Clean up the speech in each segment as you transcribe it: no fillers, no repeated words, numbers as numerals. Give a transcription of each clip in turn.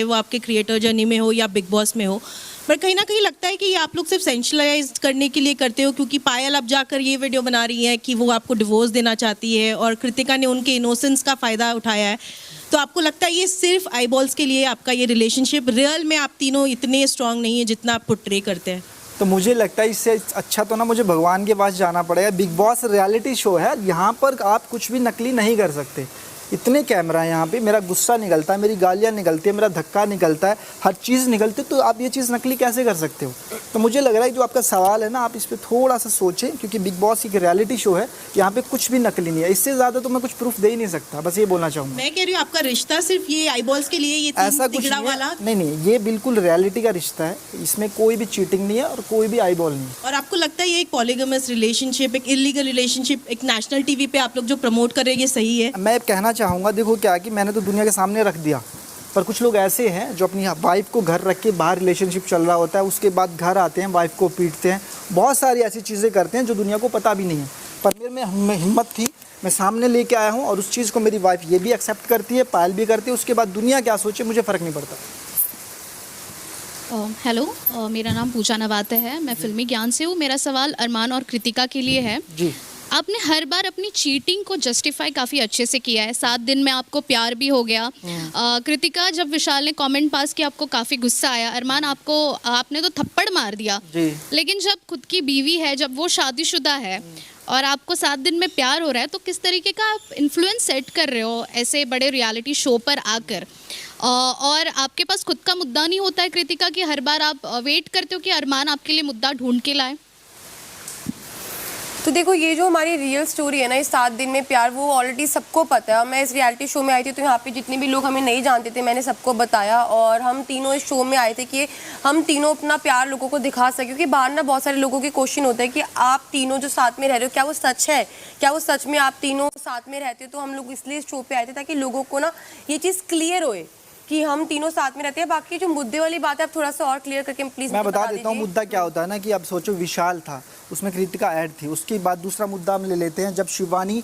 चाहे वो आपके क्रिएटर जर्नी में हो या बिग बॉस में हो। पर कहीं ना कहीं लगता है कि ये आप लोग सिर्फ सेंशलाइज करने के लिए करते हो, क्योंकि पायल अब जाकर ये वीडियो बना रही है कि वो आपको डिवोर्स देना चाहती है और कृतिका ने उनके इनोसेंस का फ़ायदा उठाया है। तो आपको लगता है ये सिर्फ आईबॉल्स के लिए आपका ये रिलेशनशिप, रियल में आप तीनों इतने स्ट्रांग नहीं है जितना आप पोर्ट्रे करते हैं? तो मुझे लगता है इससे अच्छा तो ना मुझे भगवान के पास जाना पड़ेगा। बिग बॉस रियलिटी शो है, यहाँ पर आप कुछ भी नकली नहीं कर सकते। इतने कैमरा है यहाँ पे, मेरा गुस्सा निकलता है, मेरी गालियाँ निकलती है, मेरा धक्का निकलता है, हर चीज़ निकलती है, तो आप ये चीज़ नकली कैसे कर सकते हो? तो मुझे लग रहा है जो आपका सवाल है ना, आप इस पर थोड़ा सा सोचें, क्योंकि बिग बॉस एक रियलिटी शो है, यहाँ पे कुछ भी नकली नहीं है। इससे ज़्यादा तो मैं कुछ प्रूफ दे ही नहीं सकता, बस ये बोलना चाहूँगा। मैं कह रही हूँ आपका रिश्ता सिर्फ ये आईबॉल्स के लिए, ये ऐसा कुछ नहीं, नहीं, ये बिल्कुल रियलिटी का रिश्ता है, इसमें कोई भी चीटिंग नहीं है और कोई भी आईबॉल नहीं है। और आपको लगता है ये एक पॉलीगमस रिलेशनशिप, एक इलीगल रिलेशनशिप, एक नेशनल टीवी पे आप लोग जो प्रमोट कर रहे हैं, ये सही है? मैं कहना चाहूँगा, देखो क्या कि मैंने तो दुनिया के सामने रख दिया, पर कुछ लोग ऐसे हैं जो अपनी वाइफ को घर रख के बाहर रिलेशनशिप चल रहा होता है, उसके बाद घर आते हैं, वाइफ को पीटते हैं, बहुत सारी ऐसी चीज़ें करते हैं जो दुनिया को पता भी नहीं है। पर मेरे में हिम्मत थी, मैं सामने लेके आया हूँ और उस चीज़ को मेरी वाइफ ये भी एक्सेप्ट करती है, पायल भी करती है। उसके बाद दुनिया क्या सोचे मुझे फ़र्क नहीं पड़ता। हेलो, मेरा नाम पूजा नवाते है, मैं फिल्मी ज्ञान से हूँ। मेरा सवाल अरमान और कृतिका के लिए है। जी, आपने हर बार अपनी चीटिंग को जस्टिफाई काफ़ी अच्छे से किया है। 7 दिन में आपको प्यार भी हो गया। कृतिका, जब विशाल ने कमेंट पास किया आपको काफ़ी गुस्सा आया। अरमान, आपने तो थप्पड़ मार दिया। जी। लेकिन जब खुद की बीवी है, जब वो शादीशुदा है और आपको 7 दिन में प्यार हो रहा है, तो किस तरीके का आप इन्फ्लुएंस सेट कर रहे हो ऐसे बड़े रियलिटी शो पर आकर? और आपके पास खुद का मुद्दा नहीं होता है कृतिका, कि हर बार आप वेट करते हो कि अरमान आपके लिए मुद्दा ढूंढ के लाए? तो देखो, ये जो हमारी रियल स्टोरी है ना, इस 7 दिन में प्यार, वो ऑलरेडी सबको पता है। मैं इस रियलिटी शो में आई थी तो यहाँ पे जितने भी लोग हमें नहीं जानते थे, मैंने सबको बताया। और हम तीनों इस शो में आए थे कि हम तीनों अपना प्यार लोगों को दिखा सकें, क्योंकि बाहर ना बहुत सारे लोगों के क्वेश्चन होता है कि आप तीनों जो साथ में रह रहे हो, क्या वो सच है, क्या वो सच में आप तीनों साथ में रहते हो? तो हम लोग इसलिए इस शो पर आए थे ताकि लोगों को ना ये चीज़ क्लियर होए कि हम तीनों साथ में रहते हैं। बाकी जो मुद्दे वाली बात है, आप थोड़ा सा और क्लियर करके प्लीज मैं बता देता हूँ। मुद्दा क्या होता है ना, कि अब सोचो विशाल था, उसमें कृतिका ऐड थी, उसके बाद दूसरा मुद्दा हम ले लेते हैं जब शिवानी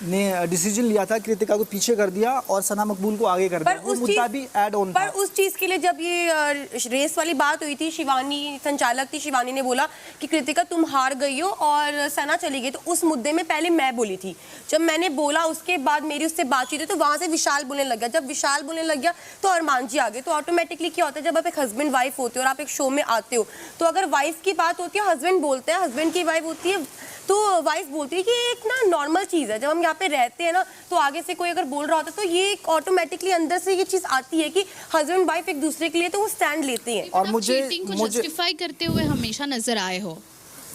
ने डिसीजन लिया था कृतिका को पीछे कर दिया और सना मकबूल को आगे कर दिया, वो मुद्दा भी ऐड ऑन था। पर उस चीज के लिए जब ये रेस वाली बात हुई थी, शिवानी संचालक थी, शिवानी ने बोला कि कृतिका तुम हार गई हो और सना चली गई, तो उस मुद्दे में पहले मैं बोली थी। जब मैंने बोला उसके बाद मेरी उससे बातचीत हुई, तो वहां से विशाल बोलने लग गया। जब विशाल बोलने लग गया तो अरमान जी आ गए। तो ऑटोमेटिकली क्या होता है, जब आप एक हस्बैंड वाइफ होते हो और आप एक शो में आते हो, तो अगर वाइफ की बात होती है, हस्बैंड बोलते हैं, हस्बैंड की वाइफ होती है, तो वाइफ बोलती है कि एक ना नॉर्मल चीज़ है। जब हम यहाँ पे रहते हैं ना, तो आगे से कोई अगर बोल रहा होता है तो ये ऑटोमेटिकली अंदर से ये चीज़ आती है कि हस्बैंड वाइफ एक दूसरे के लिए तो वो स्टैंड लेते हैं। और मुझे जस्टिफाई करते हुए हमेशा नजर आए हो।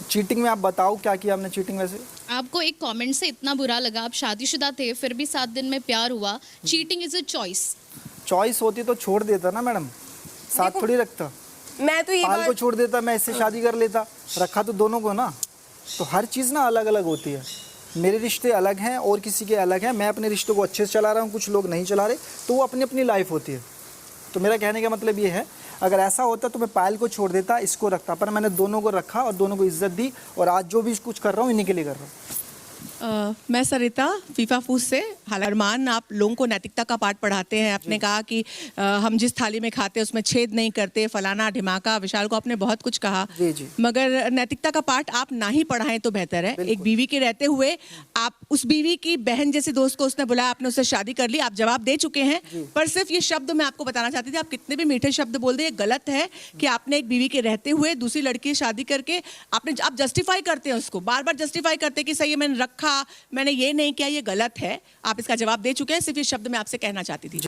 चीटिंग में आप बताओ क्या किया हमने चीटिंग? वैसे आपको एक कमेंट से इतना बुरा लगा, आप शादीशुदा थे, फिर भी 7 दिन में प्यार हुआ। चीटिंग इज अ चॉइस होती तो छोड़ देता ना मैडम, साथ थोड़ी रखता। मैं तो ये पाल को छोड़ देता, मैं इससे शादी कर लेता, रखा तो दोनों को ना। तो हर चीज़ ना अलग अलग होती है। मेरे रिश्ते अलग हैं और किसी के अलग हैं। मैं अपने रिश्तों को अच्छे से चला रहा हूँ, कुछ लोग नहीं चला रहे, तो वो अपनी अपनी लाइफ होती है। तो मेरा कहने का मतलब ये है, अगर ऐसा होता तो मैं पायल को छोड़ देता, इसको रखता, पर मैंने दोनों को रखा और दोनों को इज्जत दी, और आज जो भी कुछ कर रहा हूँ इन्हीं के लिए कर रहा हूँ। मैं सरिता फीफा फूस से। अरमान, आप लोगों को नैतिकता का पाठ पढ़ाते हैं। आपने कहा कि हम जिस थाली में खाते हैं उसमें छेद नहीं करते, फलाना ढिमाका। विशाल को आपने बहुत कुछ कहा, जी। मगर नैतिकता का पाठ आप ना ही पढ़ाएं तो बेहतर है। एक बीवी के रहते हुए आप उस बीवी की बहन जैसी दोस्त को उसने बुलाया, आपने उससे शादी कर ली, आप जवाब दे चुके हैं। पर सिर्फ ये शब्द मैं आपको बताना चाहती थी, आप कितने भी मीठे शब्द बोल दे, ये गलत है कि आपने एक बीवी के रहते हुए दूसरी लड़की से शादी करके आप जस्टिफाई करते हैं उसको, बार बार जस्टिफाई करते हैं कि सही है मैंने रखा, मैंने ये नहीं किया, ये गलत है। आप इसका जवाब दे चुके हैं, सिर्फ ये शब्द मैं आपसे कहना चाहती थी।